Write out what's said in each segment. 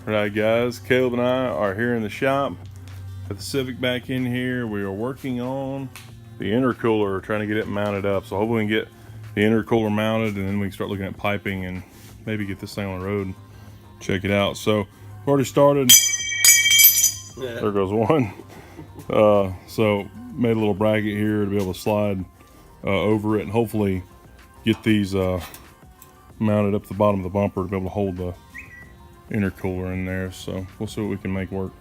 Alright guys, Caleb and I are here in the shop. Got the Civic back in here. We are working on the intercooler, trying to get it mounted up. So hopefully we can get the intercooler mounted and then we can start looking at piping and maybe get this thing on the road and check it out. So we've already started. Yeah. There goes one. So made a little bracket here to be able to slide over it and hopefully get these mounted up to the bottom of the bumper to be able to hold the intercooler in there. So we'll see what we can make work.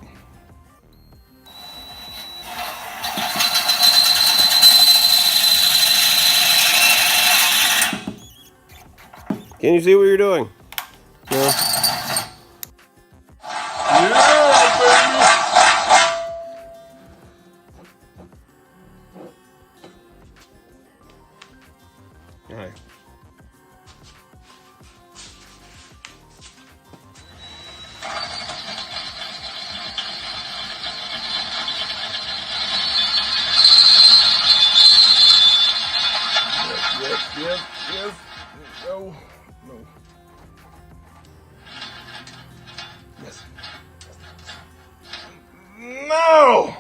Can you see what you're doing? No. Yeah, baby. All right. Yep. No. Yes. No!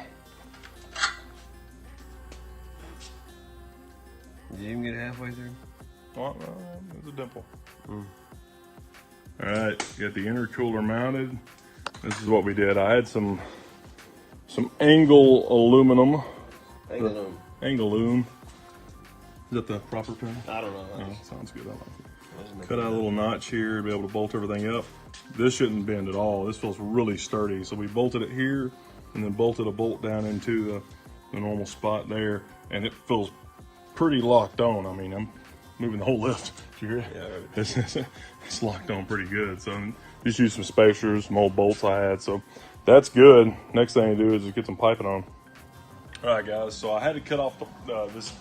Did you even get halfway through? Well, there's a dimple. Alright, got the intercooler mounted. This is what we did. I had some angle aluminum. Angle-loom. Is that the proper term? I don't know. Oh, sounds good. I like it. Cut out a little notch here to be able to bolt everything up. This shouldn't bend at all. This feels really sturdy. So we bolted it here and then bolted a bolt down into the normal spot there. And it feels pretty locked on. I mean, I'm moving the whole lift. Did you hear it? Yeah. It's locked on pretty good. So just use some spacers, some old bolts I had. So that's good. Next thing to do is just get some piping on. All right, guys. So I had to cut off this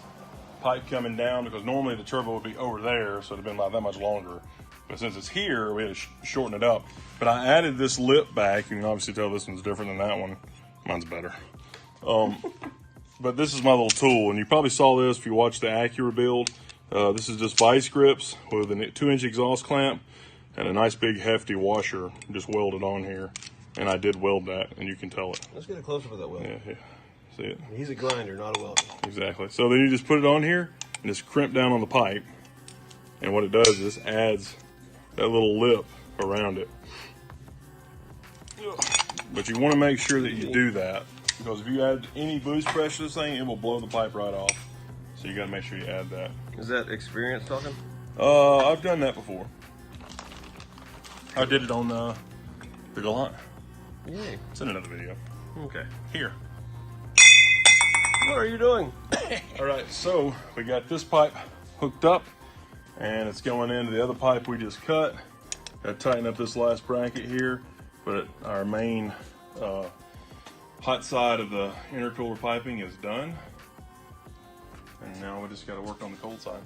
pipe coming down because normally the turbo would be over there, so it'd have been like that much longer. But since it's here, we had to shorten it up. But I added this lip back. You can obviously tell this one's different than that one. Mine's better. But this is my little tool, and you probably saw this if you watched the Acura build. This is just vice grips with a 2-inch exhaust clamp and a nice big hefty washer just welded on here. And I did weld that, and you can tell it. Let's get a closer with that weld. Yeah. See it? He's a grinder, not a welder. Exactly. So then you just put it on here and just crimp down on the pipe. And what it does is just adds that little lip around it. But you want to make sure that you do that, because if you add any boost pressure to this thing, it will blow the pipe right off. So you got to make sure you add that. Is that experience talking? I've done that before. I did it on the Galant. Yeah. It's in another video. Okay. Here. What are you doing? All right, so we got this pipe hooked up and it's going into the other pipe we just cut. Got to tighten up this last bracket here, but our main hot side of the intercooler piping is done. And now we just got to work on the cold side.